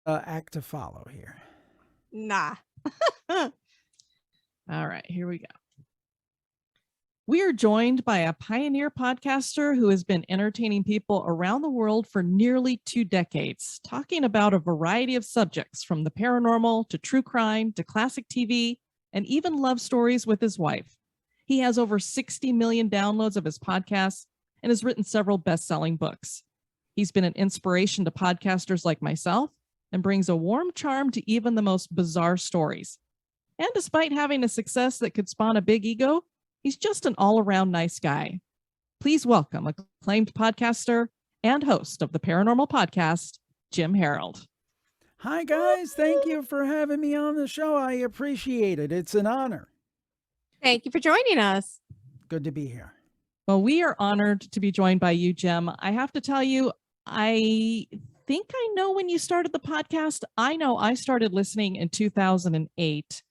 act to follow here. Nah. All right, here we go. We are joined by a pioneer podcaster who has been entertaining people around the world for nearly 2 decades, talking about a variety of subjects from the paranormal to true crime to classic TV and even love stories with his wife. He has over 60 million downloads of his podcasts and has written several best-selling books. He's been an inspiration to podcasters like myself and brings a warm charm to even the most bizarre stories. And despite having a success that could spawn a big ego, he's just an all-around nice guy. Please welcome acclaimed podcaster and host of the Paranormal Podcast, Jim Harold. Hi, guys. Thank you for having me on the show. I appreciate it. It's an honor. Thank you for joining us. Good to be here. Well, we are honored to be joined by you, Jim. I have to tell you, I think I know when you started the podcast. I know I started listening in 2008.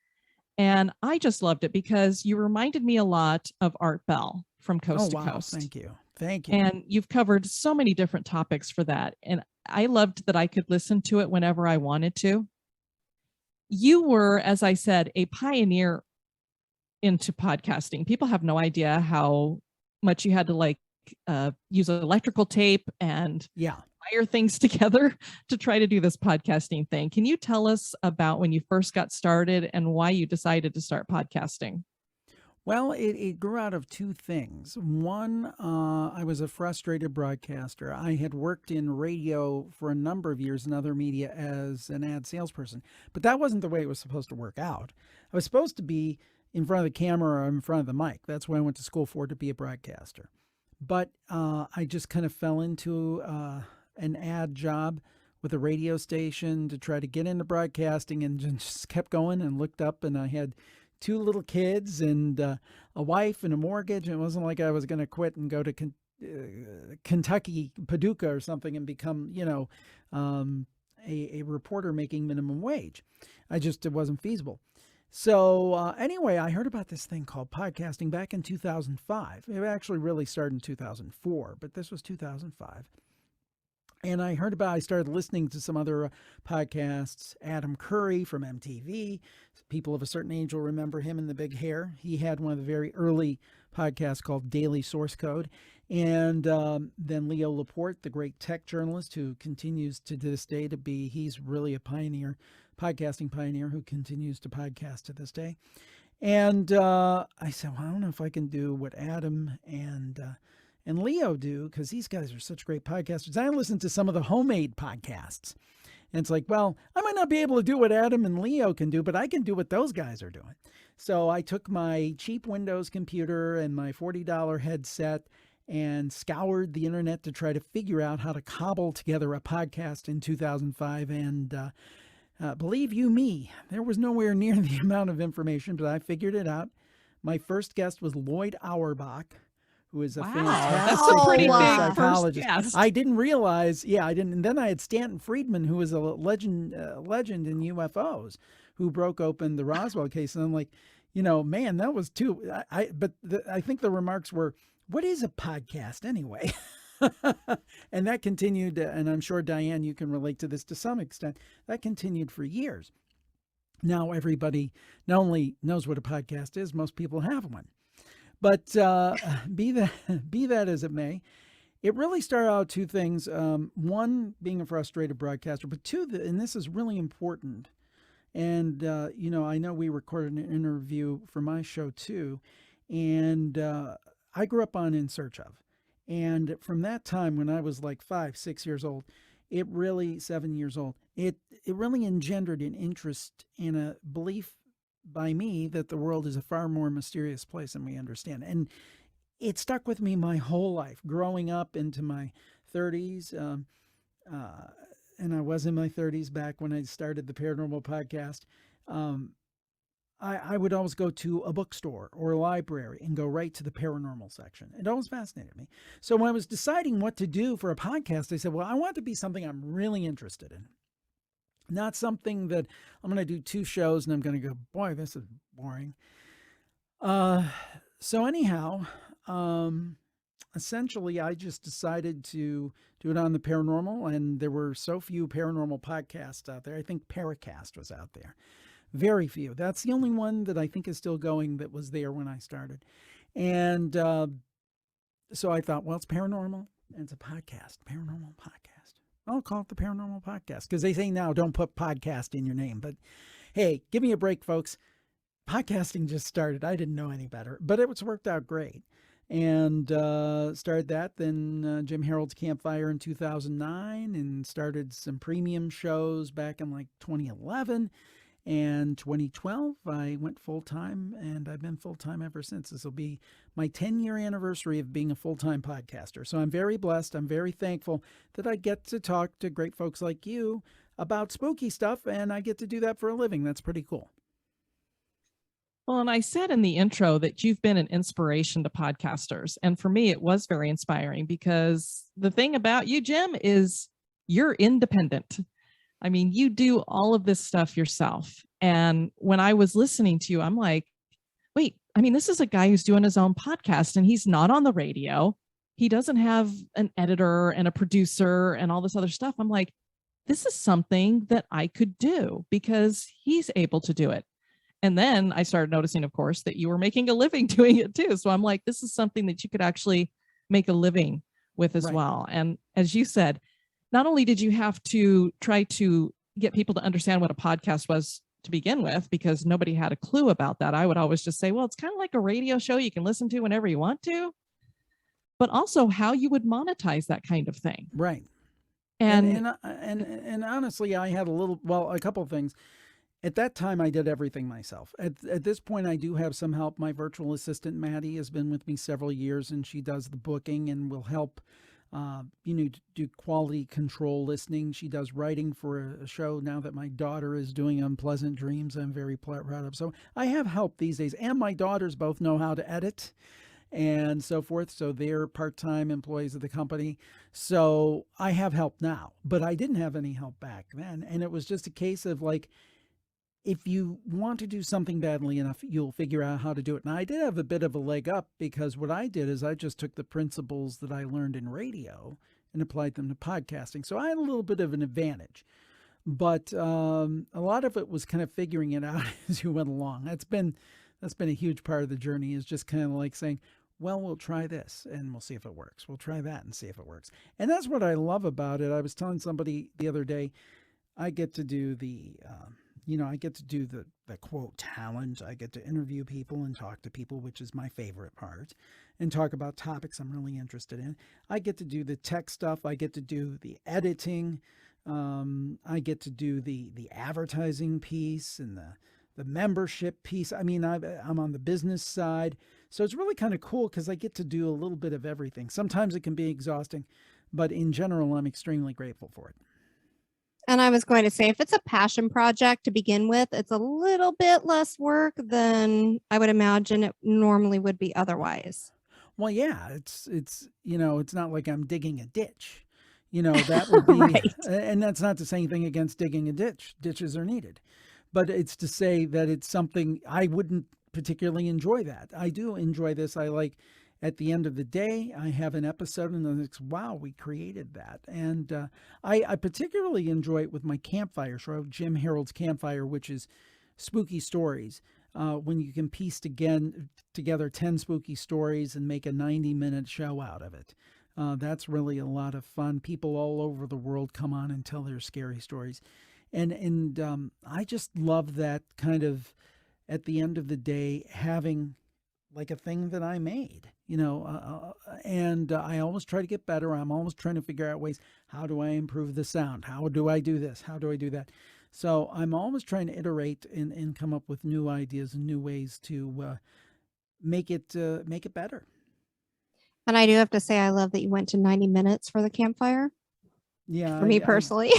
And I just loved it because you reminded me a lot of Art Bell from Coast to Coast. Thank you. Thank you. And you've covered so many different topics for that. And I loved that I could listen to it whenever I wanted to. You were, as I said, a pioneer into podcasting. People have no idea how much you had to use electrical tape and wire things together to try to do this podcasting thing. Can you tell us about when you first got started and why you decided to start podcasting? Well, it grew out of two things. One, I was a frustrated broadcaster. I had worked in radio for a number of years in other media as an ad salesperson, but that wasn't the way it was supposed to work out. I was supposed to be in front of the camera or in front of the mic. That's what I went to school for, to be a broadcaster. But I just kind of fell into an ad job with a radio station to try to get into broadcasting, and just kept going and looked up, and I had 2 little kids and a wife and a mortgage. And it wasn't like I was going to quit and go to Kentucky, Paducah or something and become, a reporter making minimum wage. It wasn't feasible. So anyway, I heard about this thing called podcasting back in 2005. It actually really started in 2004, but this was 2005. And I started listening to some other podcasts. Adam Curry from MTV. People of a certain age will remember him in the big hair. He had one of the very early podcasts called Daily Source Code. And then Leo Laporte, the great tech journalist who continues to this day he's really a pioneer, podcasting pioneer who continues to podcast to this day. And I said, well, I don't know if I can do what Adam and Leo do, because these guys are such great podcasters. I listened to some of the homemade podcasts, and it's like, well, I might not be able to do what Adam and Leo can do, but I can do what those guys are doing. So I took my cheap Windows computer and my $40 headset and scoured the internet to try to figure out how to cobble together a podcast in 2005. And believe you me, there was nowhere near the amount of information, but I figured it out. My first guest was Lloyd Auerbach, who is a fantastic pretty big psychologist. First guest. I didn't realize, I didn't. And then I had Stanton Friedman, who was a legend in UFOs, who broke open the Roswell case. And I'm like, man, that was too. I think the remarks were, "What is a podcast anyway?" And that continued, and I'm sure Diane, you can relate to this to some extent. That continued for years. Now everybody not only knows what a podcast is, most people have one. But be that as it may, it really started out two things. One, being a frustrated broadcaster, but two, and this is really important. And, I know we recorded an interview for my show too. And I grew up on In Search Of. And from that time, when I was like 5, 6 years old, 7 years old, it really engendered an interest and a belief by me that the world is a far more mysterious place than we understand. And it stuck with me my whole life, growing up into my 30s. And I was in my 30s back when I started the Paranormal Podcast. I would always go to a bookstore or a library and go right to the paranormal section. It always fascinated me. So when I was deciding what to do for a podcast, I said, well, I want it to be something I'm really interested in. Not something that I'm going to do 2 shows and I'm going to go, boy, this is boring. So anyhow, essentially, I just decided to do it on the paranormal, and there were so few paranormal podcasts out there. I think Paracast was out there. Very few. That's the only one that I think is still going that was there when I started. And so I thought, well, it's paranormal and it's a podcast, paranormal podcast. I'll call it the Paranormal Podcast because they say now don't put podcast in your name. But hey, give me a break, folks. Podcasting just started. I didn't know any better, but it's worked out great. And started that. Then Jim Harold's Campfire in 2009 and started some premium shows back in like 2011. And 2012, I went full-time, and I've been full-time ever since. This will be my 10-year anniversary of being a full-time podcaster. So I'm very blessed. I'm very thankful that I get to talk to great folks like you about spooky stuff, and I get to do that for a living. That's pretty cool. Well, and I said in the intro that you've been an inspiration to podcasters. And for me, it was very inspiring because the thing about you, Jim, is you're independent. I mean, you do all of this stuff yourself. And when I was listening to you, I'm like, wait, I mean, this is a guy who's doing his own podcast and he's not on the radio. He doesn't have an editor and a producer and all this other stuff. I'm like, this is something that I could do because he's able to do it. And then I started noticing, of course, that you were making a living doing it too. So I'm like, this is something that you could actually make a living with as well. And as you said, not only did you have to try to get people to understand what a podcast was to begin with, because nobody had a clue about that. I would always just say, well, it's kind of like a radio show you can listen to whenever you want to, but also how you would monetize that kind of thing. Right. And honestly, I had a couple of things. At that time, I did everything myself. At this point, I do have some help. My virtual assistant, Maddie, has been with me several years, and she does the booking and will help do quality control listening. She does writing for a show now that my daughter is doing, Unpleasant Dreams. I'm very proud of. So I have help these days, and my daughters both know how to edit and so forth. So they're part-time employees of the company. So I have help now, but I didn't have any help back then. And it was just a case of like, if you want to do something badly enough, you'll figure out how to do it. Now, I did have a bit of a leg up because what I did is I just took the principles that I learned in radio and applied them to podcasting. So I had a little bit of an advantage. But a lot of it was kind of figuring it out as you went along. That's been a huge part of the journey, is just kind of like saying, well, we'll try this and we'll see if it works. We'll try that and see if it works. And that's what I love about it. I was telling somebody the other day, I get to do the quote talent. I get to interview people and talk to people, which is my favorite part, and talk about topics I'm really interested in. I get to do the tech stuff. I get to do the editing. I get to do the advertising piece and the membership piece. I mean, I'm on the business side. So it's really kind of cool because I get to do a little bit of everything. Sometimes it can be exhausting, but in general, I'm extremely grateful for it. And I was going to say, if it's a passion project to begin with, it's a little bit less work than I would imagine it normally would be otherwise. Well, yeah, it's not like I'm digging a ditch. That would be, right. And that's not to say anything against digging a ditch. Ditches are needed. But it's to say that it's something I wouldn't particularly enjoy that. I do enjoy this. I like, at the end of the day, I have an episode and it's, wow, we created that. And I particularly enjoy it with my campfire show, Jim Harold's Campfire, which is spooky stories. When you can piece together 10 spooky stories and make a 90-minute show out of it. That's really a lot of fun. People all over the world come on and tell their scary stories. And I just love that kind of, at the end of the day, having like a thing that I made, and I always try to get better. I'm always trying to figure out ways, how do I improve the sound? How do I do this? How do I do that? So I'm always trying to iterate and come up with new ideas and new ways to make it better. And I do have to say, I love that you went to 90 minutes for the campfire. Yeah. For me personally.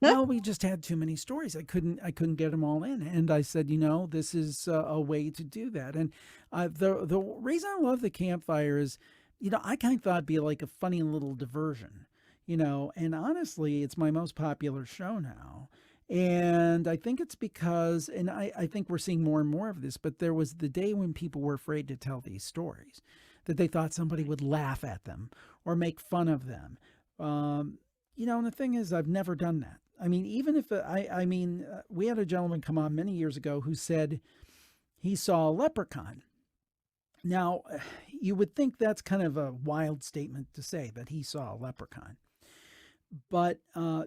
Well, we just had too many stories. I couldn't get them all in. And I said, this is a way to do that. And the reason I love the campfire is, I kind of thought it'd be like a funny little diversion, and honestly, it's my most popular show now. And I think it's because, and I think we're seeing more and more of this, but there was the day when people were afraid to tell these stories. that they thought somebody would laugh at them or make fun of them. And the thing is, I've never done that. I mean, even if we had a gentleman come on many years ago who said he saw a leprechaun. Now, you would think that's kind of a wild statement to say, that he saw a leprechaun. But,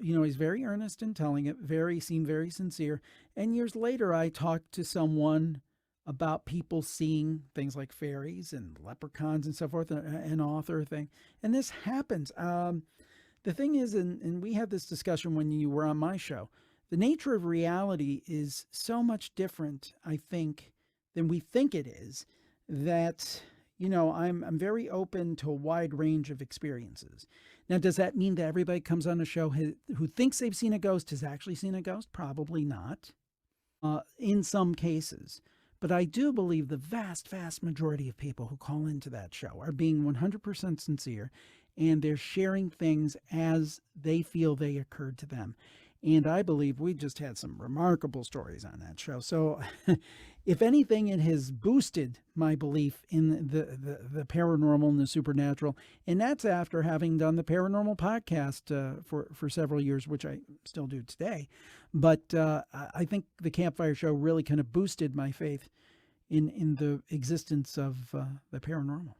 he's very earnest in telling it, seemed very sincere. And years later, I talked to someone about people seeing things like fairies and leprechauns and so forth, an author thing. And this happens. The thing is, and we had this discussion when you were on my show, the nature of reality is so much different, I think, than we think it is, that, I'm very open to a wide range of experiences. Now, does that mean that everybody comes on a show who thinks they've seen a ghost has actually seen a ghost? Probably not, in some cases. But I do believe the vast, vast majority of people who call into that show are being 100% sincere, and they're sharing things as they feel they occurred to them. And I believe we just had some remarkable stories on that show. So if anything, it has boosted my belief in the paranormal and the supernatural. And that's after having done the Paranormal Podcast for several years, which I still do today. But I think the Campfire Show really kind of boosted my faith in the existence of the paranormal.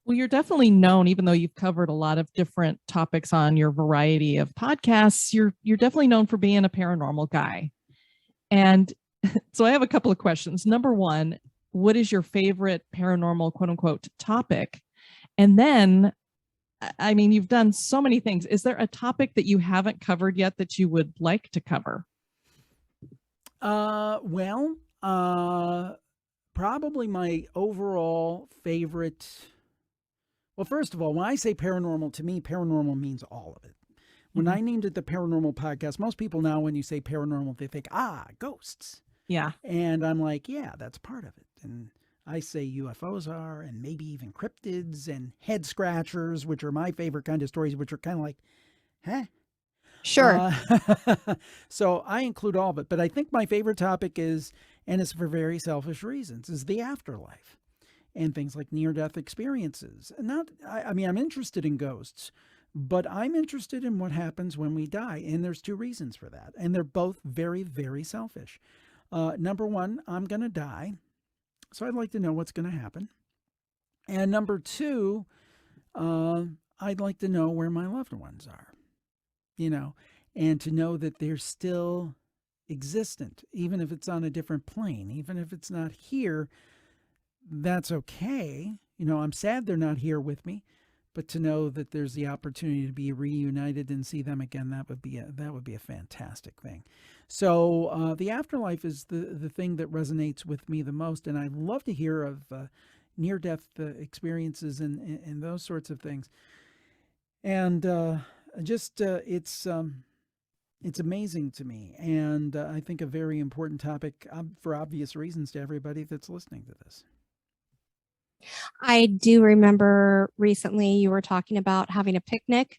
Well, you're definitely known, even though you've covered a lot of different topics on your variety of podcasts, you're definitely known for being a paranormal guy. And so I have a couple of questions. Number one, what is your favorite paranormal, quote unquote, topic? And then, I mean, you've done so many things. Is there a topic that you haven't covered yet that you would like to cover? Probably my overall favorite. Well, first of all, when I say paranormal, to me, paranormal means all of it. When I named it the Paranormal Podcast, most people now, when you say paranormal, they think, ghosts. Yeah. And I'm like, yeah, that's part of it. And I say UFOs are, and maybe even cryptids and head scratchers, which are my favorite kind of stories, which are kind of like, huh? Sure. So I include all of it. But I think my favorite topic is, and it's for very selfish reasons, is the afterlife. And things like near-death experiences. I'm interested in ghosts, but I'm interested in what happens when we die. And there's two reasons for that. And they're both very, very selfish. Number one, I'm going to die. So I'd like to know what's going to happen. And number two, I'd like to know where my loved ones are, and to know that they're still existent, even if it's on a different plane, even if it's not here. That's okay. I'm sad they're not here with me, but to know that there's the opportunity to be reunited and see them again, that would be a fantastic thing. So the afterlife is the thing that resonates with me the most, and I love to hear of near-death experiences and those sorts of things. And it's amazing to me, and I think a very important topic for obvious reasons to everybody that's listening to this. I do remember recently you were talking about having a picnic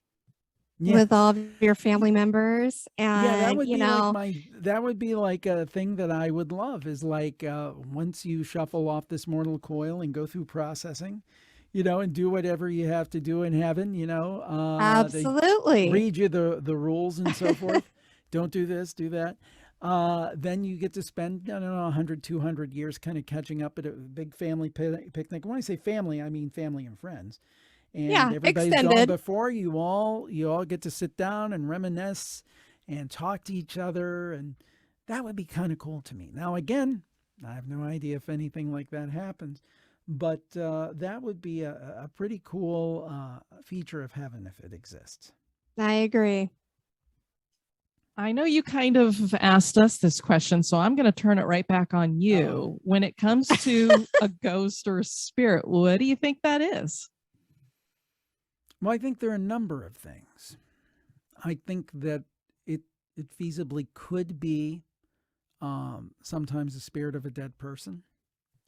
with all of your family members. And, that would be like a thing that I would love, is like once you shuffle off this mortal coil and go through processing, and do whatever you have to do in heaven, absolutely. They read you the rules and so forth. Don't do this, do that. Then you get to spend, 100, 200 years kind of catching up at a big family picnic. When I say family, I mean family and friends. And everybody's extended. gone before you all get to sit down and reminisce and talk to each other. And that would be kind of cool to me. Now, again, I have no idea if anything like that happens, but that would be a pretty cool feature of heaven if it exists. I agree. I know you kind of asked us this question, so I'm going to turn it right back on you. When it comes to a ghost or a spirit, what do you think that is? Well, I think there are a number of things. I think that it feasibly could be sometimes the spirit of a dead person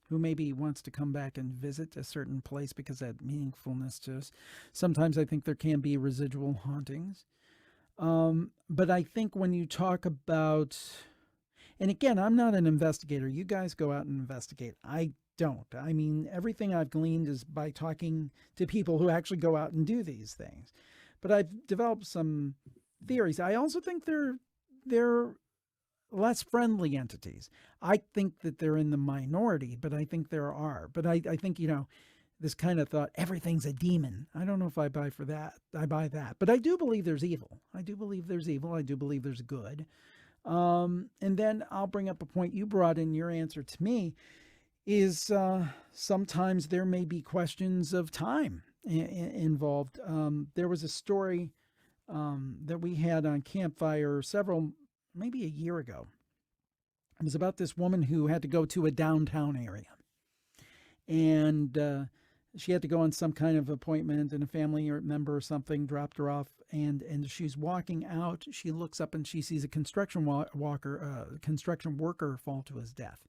who maybe wants to come back and visit a certain place because that meaningfulness to us. Sometimes I think there can be residual hauntings. But I think when you talk about, and again, I'm not an investigator. You guys go out and investigate. I don't. I mean, everything I've gleaned is by talking to people who actually go out and do these things. But I've developed some theories. I also think they're less friendly entities. I think that they're in the minority, but I think there are. But I think, this kind of thought, everything's a demon. I don't know if I buy for that. I buy that. But I do believe there's evil. I do believe there's evil. I do believe there's good. And then I'll bring up a point you brought in your answer to me is sometimes there may be questions of time involved. There was a story that we had on Campfire maybe a year ago. It was about this woman who had to go to a downtown area. And she had to go on some kind of appointment, and a family member or something dropped her off. And she's walking out. She looks up and she sees a construction worker fall to his death.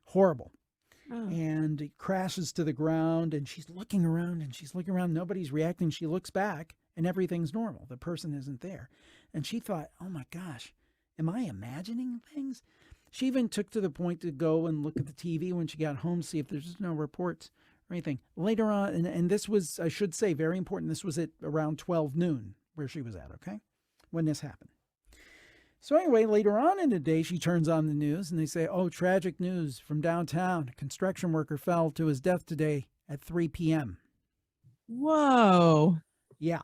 Horrible. Oh. And it crashes to the ground, and she's looking around. Nobody's reacting. She looks back and everything's normal. The person isn't there. And she thought, oh my gosh, am I imagining things? She even took to the point to go and look at the TV when she got home, see if there's no reports or anything. Later on, and this was, I should say, very important. This was at around 12 noon where she was at, okay, when this happened. So anyway, later on in the day, she turns on the news and they say, oh, tragic news from downtown. A construction worker fell to his death today at 3 p.m. Whoa. Yeah.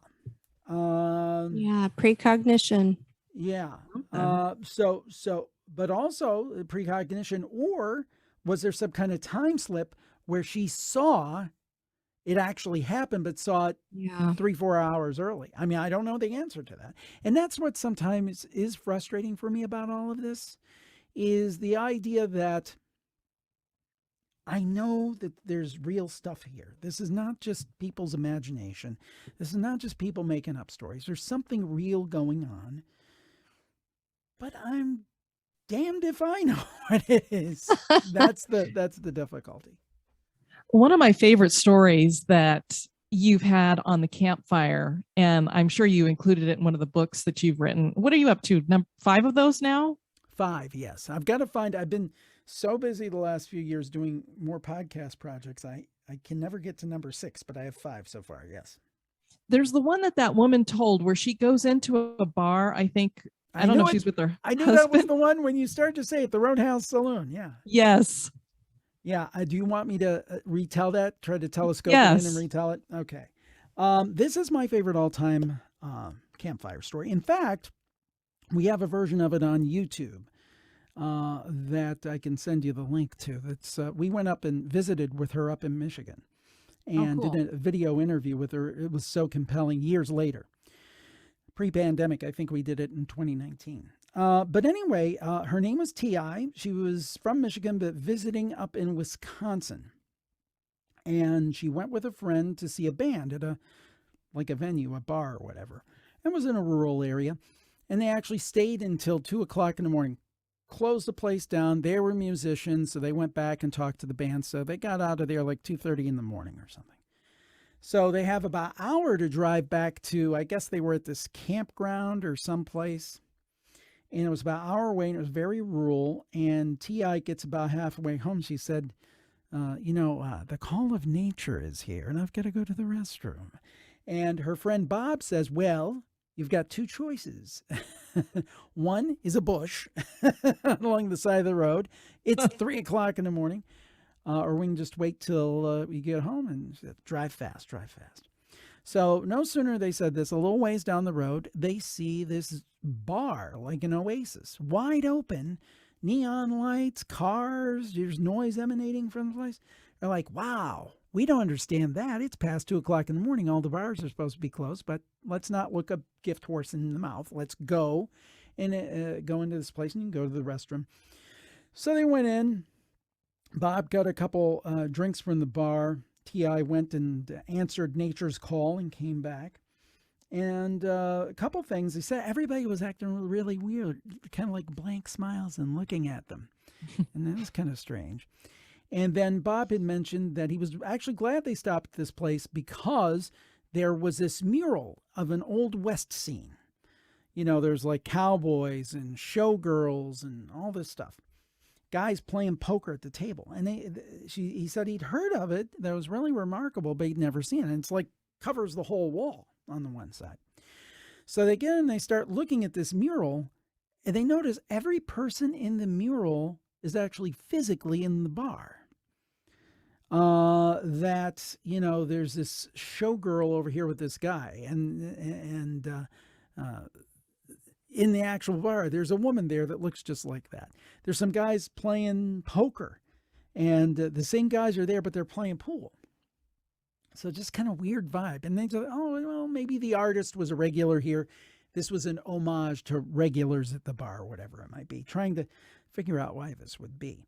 Precognition. Yeah. But also precognition, or was there some kind of time slip where she saw it actually happen, but saw it 3-4 hours early? I mean, I don't know the answer to that. And that's what sometimes is frustrating for me about all of this, is the idea that I know that there's real stuff here. This is not just people's imagination. This is not just people making up stories. There's something real going on. But I'm damned if I know what it is. That's the difficulty. One of my favorite stories that you've had on the campfire, and I'm sure you included it in one of the books that you've written. What are you up to? 5 of those now? 5, yes. I've been so busy the last few years doing more podcast projects. I can never get to number 6, but I have 5 so far, yes. There's the one that woman told where she goes into a bar, I think. I don't know if she's with her I knew husband. That was the one when you started to say it, the Roadhouse Saloon. Yeah. Yes. Yeah. Do you want me to retell that? Try to telescope yes. it in and retell it? Okay. This is my favorite all-time campfire story. In fact, we have a version of it on YouTube that I can send you the link to. That's we went up and visited with her up in Michigan and did a video interview with her. It was so compelling years later. Pre-pandemic, I think we did it in 2019. But anyway, her name was T.I. She was from Michigan, but visiting up in Wisconsin. And she went with a friend to see a band at a venue, a bar or whatever. It was in a rural area. And they actually stayed until 2 o'clock in the morning, closed the place down. They were musicians, so they went back and talked to the band. So they got out of there like 2:30 in the morning or something. So they have about an hour to drive back to, I guess they were at this campground or someplace. And it was about an hour away, and it was very rural. And T.I. gets about halfway home. She said, the call of nature is here, and I've got to go to the restroom. And her friend Bob says, well, you've got 2 choices. One is a bush along the side of the road. It's 3 o'clock in the morning. Or we can just wait till we get home and drive fast. So no sooner they said this, a little ways down the road, they see this bar like an oasis, wide open, neon lights, cars, there's noise emanating from the place. They're like, wow, we don't understand that. It's past 2 o'clock in the morning. All the bars are supposed to be closed, but let's not look a gift horse in the mouth. Let's go and go into this place, and you can go to the restroom. So they went in. Bob got a couple drinks from the bar. T.I. went and answered nature's call and came back. And a couple things. They said everybody was acting really weird, kind of like blank smiles and looking at them. And that was kind of strange. And then Bob had mentioned that he was actually glad they stopped at this place because there was this mural of an Old West scene. There's like cowboys and showgirls and all this stuff. guys playing poker at the table. And he said he'd heard of it. That was really remarkable, but he'd never seen it. And it's like covers the whole wall on the one side. So they get in, they start looking at this mural, and they notice every person in the mural is actually physically in the bar. That, there's this showgirl over here with this guy, and in the actual bar, there's a woman there that looks just like that. There's some guys playing poker, and the same guys are there, but they're playing pool. So just kind of weird vibe. And they thought, oh, well, maybe the artist was a regular here. This was an homage to regulars at the bar, or whatever it might be, trying to figure out why this would be.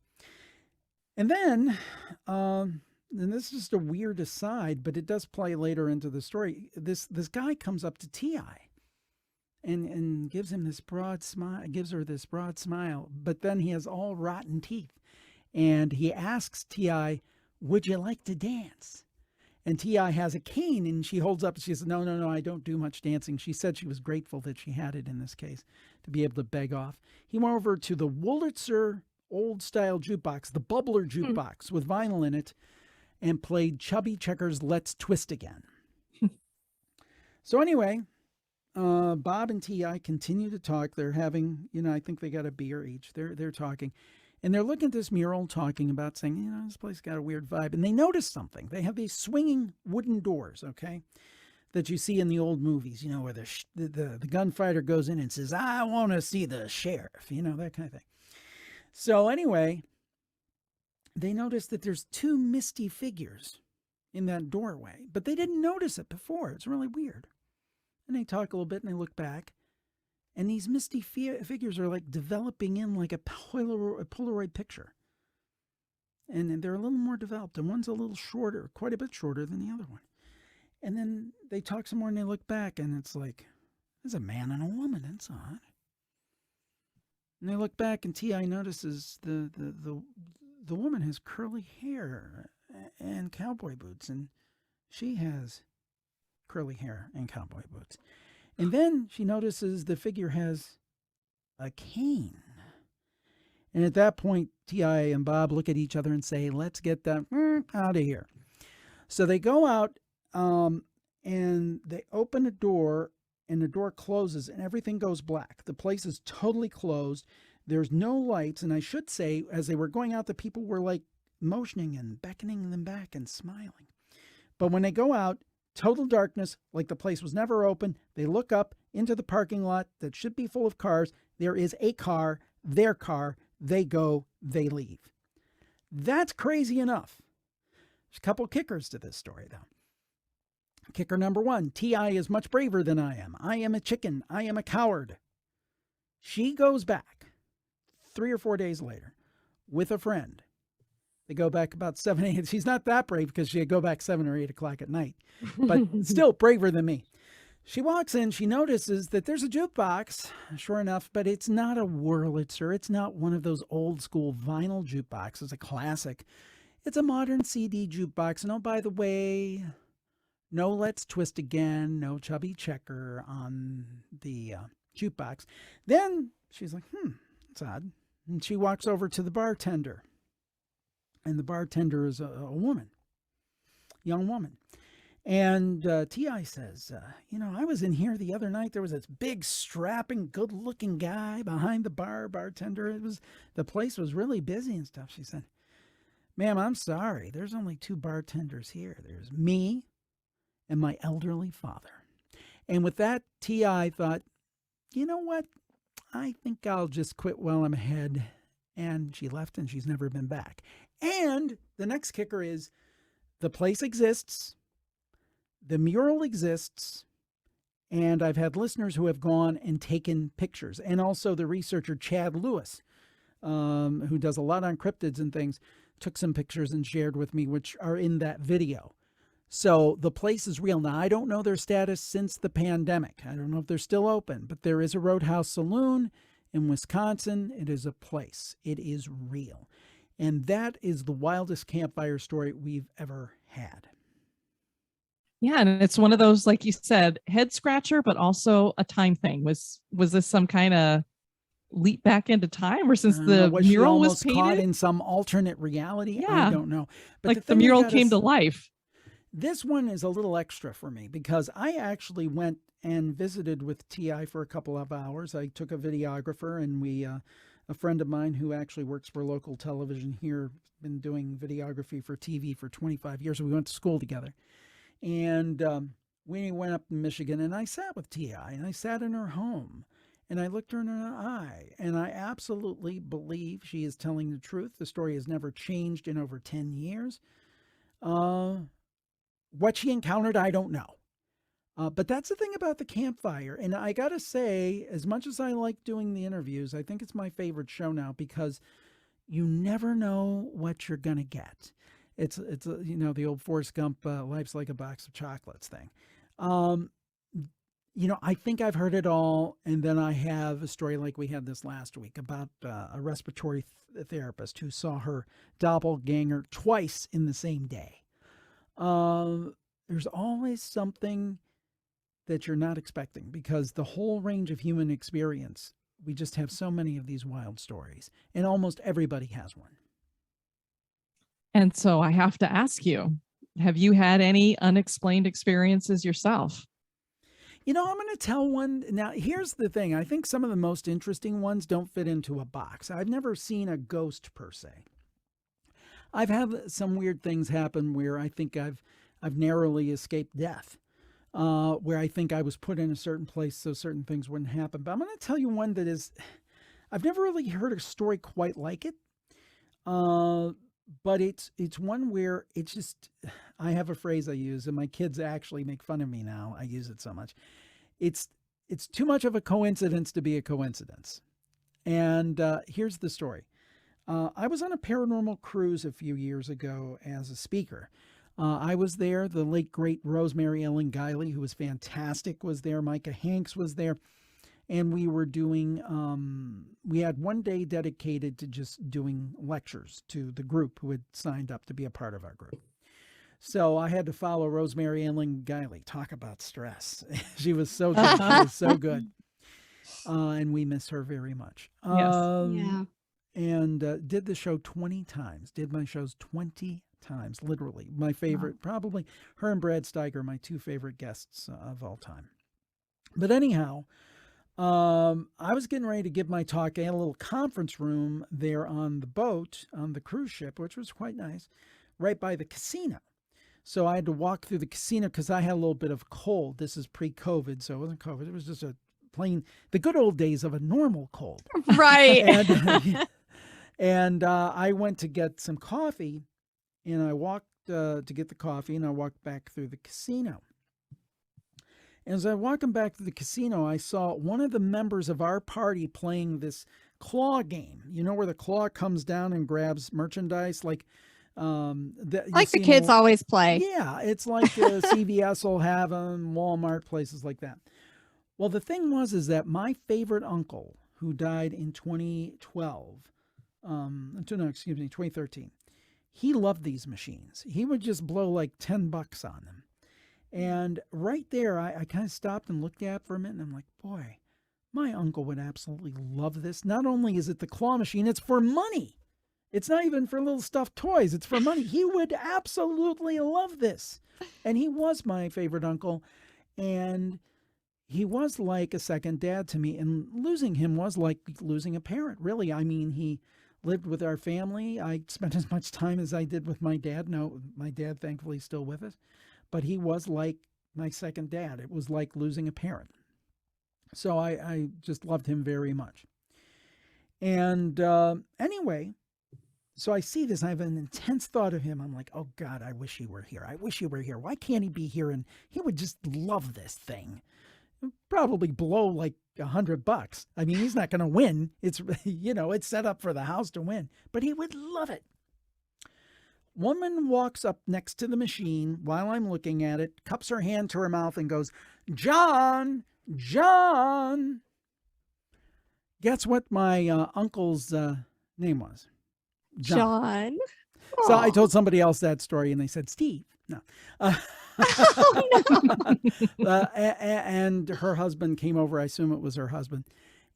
And then, and this is just a weird aside, but it does play later into the story. This guy comes up to T.I. and gives him this broad smile, gives her this broad smile, but then he has all rotten teeth. And he asks T.I., would you like to dance? And T.I. has a cane, and she holds up and she says, no, I don't do much dancing. She said she was grateful that she had it in this case to be able to beg off. He went over to the Wurlitzer old-style jukebox, the bubbler jukebox with vinyl in it, and played Chubby Checker's Let's Twist Again. So anyway, Bob and T.I. continue to talk. They're having, I think they got a beer each. They're talking. And they're looking at this mural, talking about, saying, this place got a weird vibe. And they notice something. They have these swinging wooden doors, okay, that you see in the old movies, where the gunfighter goes in and says, I want to see the sheriff, that kind of thing. So anyway, they notice that there's two misty figures in that doorway, but they didn't notice it before. It's really weird. And they talk a little bit and they look back. And these misty figures are like developing in like a Polaroid picture. And they're a little more developed. And one's a little shorter, quite a bit shorter than the other one. And then they talk some more and they look back and it's like, there's a man and a woman. That's odd. And they look back and T.I. notices the woman has curly hair and cowboy boots. And she has curly hair and cowboy boots. And then she notices the figure has a cane. And at that point, T.I. and Bob look at each other and say, let's get that out of here. So they go out and they open a door and the door closes and everything goes black. The place is totally closed. There's no lights. And I should say, as they were going out, the people were like motioning and beckoning them back and smiling. But when they go out, total darkness, like the place was never open. They look up into the parking lot that should be full of cars. There is a car, their car. They go, they leave. That's crazy enough. There's a couple kickers to this story, though. Kicker number one, T.I. is much braver than I am. I am a chicken. I am a coward. She goes back 3 or 4 days later with a friend. They go back about 7, 8. She's not that brave because she'd go back 7 or 8 o'clock at night, but still braver than me. She walks in, she notices that there's a jukebox, sure enough, but it's not a Wurlitzer. It's not one of those old school vinyl jukeboxes, a classic. It's a modern CD jukebox. And oh, by the way, no Let's Twist Again, no Chubby Checker on the jukebox. Then she's like, that's odd. And she walks over to the bartender. And the bartender is a woman, young woman. And T.I. says, I was in here the other night. There was this big, strapping, good-looking guy behind the bartender. The place was really busy and stuff. She said, ma'am, I'm sorry. There's only 2 bartenders here. There's me and my elderly father. And with that, T.I. thought, you know what? I think I'll just quit while I'm ahead. And she left and she's never been back. And the next kicker is the place exists, the mural exists, and I've had listeners who have gone and taken pictures. And also the researcher Chad Lewis, who does a lot on cryptids and things, took some pictures and shared with me, which are in that video. So the place is real. Now, I don't know their status since the pandemic. I don't know if they're still open, but there is a Roadhouse Saloon in Wisconsin. It is a place. It is real. And that is the wildest campfire story we've ever had. Yeah, and it's one of those, like you said, head scratcher, but also a time thing. Was this some kind of, leap back into time, or since I don't know, the was she mural was almost caught painted? in some alternate reality? Yeah. I don't know. But Like the thing I mural gotta came to life. This one is a little extra for me because I actually went and visited with TI for a couple of hours. I took a videographer, and a friend of mine who actually works for local television here, been doing videography for TV for 25 years. We went to school together. And we went up to Michigan, and I sat with TI, and I sat in her home, and I looked her in her eye, and I absolutely believe she is telling the truth. The story has never changed in over 10 years. What she encountered, I don't know. But that's the thing about the campfire. And I got to say, as much as I like doing the interviews, I think it's my favorite show now because you never know what you're going to get. It's the old Forrest Gump, life's like a box of chocolates thing. I think I've heard it all. And then I have a story like we had this last week about a respiratory therapist who saw her doppelganger twice in the same day. There's always something that you're not expecting because the whole range of human experience, we just have so many of these wild stories, and almost everybody has one. And so I have to ask you, have you had any unexplained experiences yourself? I'm going to tell one. Now, here's the thing. I think some of the most interesting ones don't fit into a box. I've never seen a ghost per se. I've had some weird things happen where I think I've narrowly escaped death, where I think I was put in a certain place so certain things wouldn't happen. But I'm going to tell you one that is, I've never really heard a story quite like it. But it's one where it's just, I have a phrase I use, and my kids actually make fun of me now. I use it so much. It's too much of a coincidence to be a coincidence. And here's the story. I was on a paranormal cruise a few years ago as a speaker. I was there. The late, great Rosemary Ellen Guiley, who was fantastic, was there. Micah Hanks was there. And we were doing, we had one day dedicated to just doing lectures to the group who had signed up to be a part of our group. So I had to follow Rosemary Ellen Guiley. Talk about stress. She was so good. She was so good. And we miss her very much. Yes. Yeah. And did the show 20 times. Did my shows 20 times, literally. My favorite, probably her and Brad Steiger, my two favorite guests of all time. But anyhow, I was getting ready to give my talk. I had a little conference room there on the boat, on the cruise ship, which was quite nice, right by the casino. So I had to walk through the casino because I had a little bit of cold. This is pre-COVID, so it wasn't COVID. It was just the good old days of a normal cold. Right. And I went to get some coffee, and I walked to get the coffee, and I walked back through the casino. As I was walking back to the casino, I saw one of the members of our party playing this claw game. You know, where the claw comes down and grabs merchandise, like The kids always play. Yeah, it's like CVS will have them, Walmart, places like that. Well, the thing is that my favorite uncle, who died in 2013, he loved these machines. He would just blow like $10 on them. And right there, I kind of stopped and looked at it for a minute, and I'm like, boy, my uncle would absolutely love this. Not only is it the claw machine, it's for money. It's not even for little stuffed toys. It's for money. He would absolutely love this. And he was my favorite uncle. And he was like a second dad to me. And losing him was like losing a parent, really. I mean, he lived with our family. I spent as much time as I did with my dad. No, my dad, thankfully, is still with us. But he was like my second dad. It was like losing a parent. So I just loved him very much. And anyway, so I see this. I have an intense thought of him. I'm like, oh, God, I wish he were here. I wish he were here. Why can't he be here? And he would just love this thing. Probably blow like $100. I mean, he's not going to win. It's, it's set up for the house to win. But he would love it. Woman walks up next to the machine while I'm looking at it, cups her hand to her mouth and goes, John, John. Guess what my uncle's name was? John. So I told somebody else that story, and they said, Steve. No. Oh, no. And her husband came over. I assume it was her husband.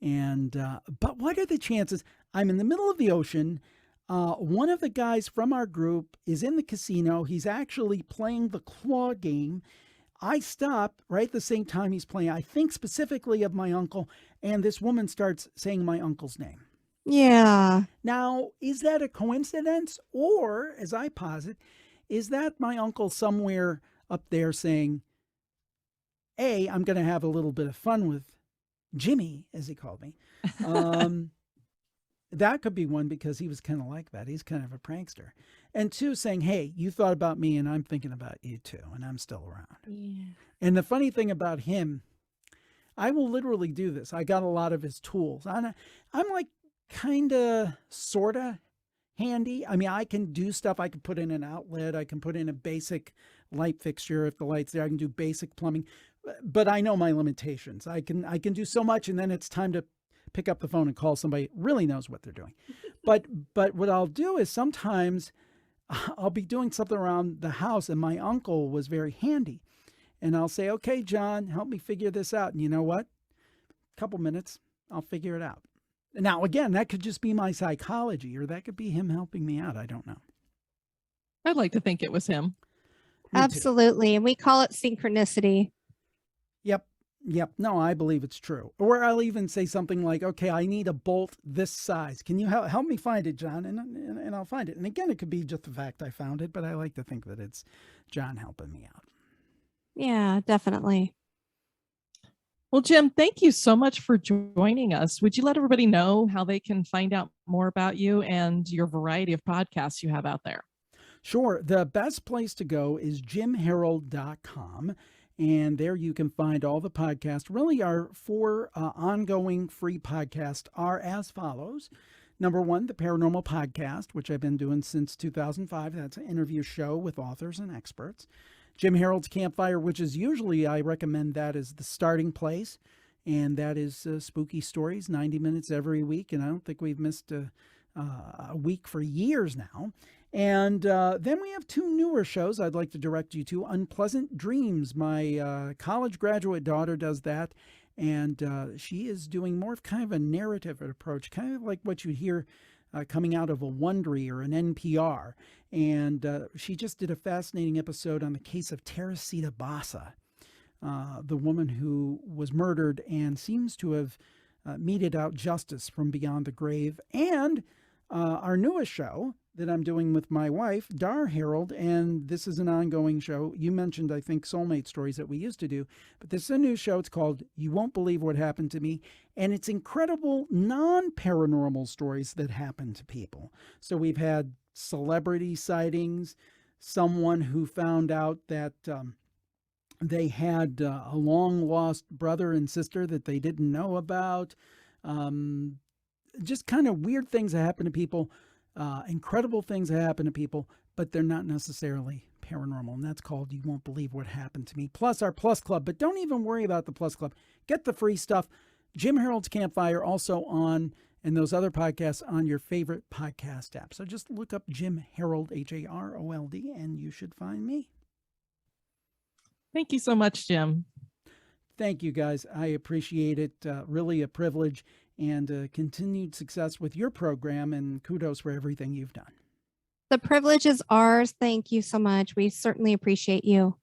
And but what are the chances? I'm in the middle of the ocean. One of the guys from our group is in the casino. He's actually playing the claw game. I stop right at the same time he's playing. I think specifically of my uncle, and this woman starts saying my uncle's name. Yeah. Now, is that a coincidence? Or, as I posit, is that my uncle somewhere up there saying, A, I'm going to have a little bit of fun with Jimmy, as he called me. That could be one, because he was kind of like that. He's kind of a prankster. And two, saying, hey, you thought about me and I'm thinking about you too, and I'm still around. Yeah. And the funny thing about him, I will literally do this. I got a lot of his tools. I'm like kind of, sort of handy. I mean, I can do stuff. I can put in an outlet. I can put in a basic light fixture if the light's there. I can do basic plumbing. But I know my limitations. I can do so much, and then it's time to pick up the phone and call somebody who really knows what they're doing. But what I'll do is sometimes I'll be doing something around the house, and my uncle was very handy. And I'll say, okay, John, help me figure this out. And you know what? A couple minutes, I'll figure it out. Now, again, that could just be my psychology, or that could be him helping me out. I don't know. I'd like to think it was him. Me too. Absolutely. And we call it synchronicity. Yep. No, I believe it's true. Or I'll even say something like, okay, I need a bolt this size. Can you help me find it, John? And I'll find it. And again, it could be just the fact I found it, but I like to think that it's John helping me out. Yeah, definitely. Well, Jim, thank you so much for joining us. Would you let everybody know how they can find out more about you and your variety of podcasts you have out there? Sure. The best place to go is jimharold.com. And there you can find all the podcasts. Really, our 4 ongoing free podcasts are as follows. Number 1, the Paranormal Podcast, which I've been doing since 2005. That's an interview show with authors and experts. Jim Harold's Campfire, which is usually, I recommend that as the starting place. And that is spooky stories, 90 minutes every week. And I don't think we've missed a week for years now. And then we have 2 newer shows I'd like to direct you to. Unpleasant Dreams. My college graduate daughter does that. And she is doing more of kind of a narrative approach, kind of like what you hear coming out of a Wondery or an NPR. And she just did a fascinating episode on the case of Teresita Basa, the woman who was murdered and seems to have meted out justice from beyond the grave. And our newest show that I'm doing with my wife, Dar Harold, and this is an ongoing show. You mentioned, I think, Soulmate Stories that we used to do, but this is a new show. It's called You Won't Believe What Happened to Me, and it's incredible non-paranormal stories that happen to people. So we've had celebrity sightings, someone who found out that they had a long-lost brother and sister that they didn't know about, just kind of weird things that happen to people. Incredible things that happen to people, but they're not necessarily paranormal. And that's called You Won't Believe What Happened to Me. Plus our Plus Club. But don't even worry about the Plus Club. Get the free stuff. Jim Harold's Campfire also on, and those other podcasts on your favorite podcast app. So just look up Jim Harold, Harold, and you should find me. Thank you so much, Jim. Thank you, guys. I appreciate it. Really a privilege. And continued success with your program, and kudos for everything you've done. The privilege is ours. Thank you so much. We certainly appreciate you.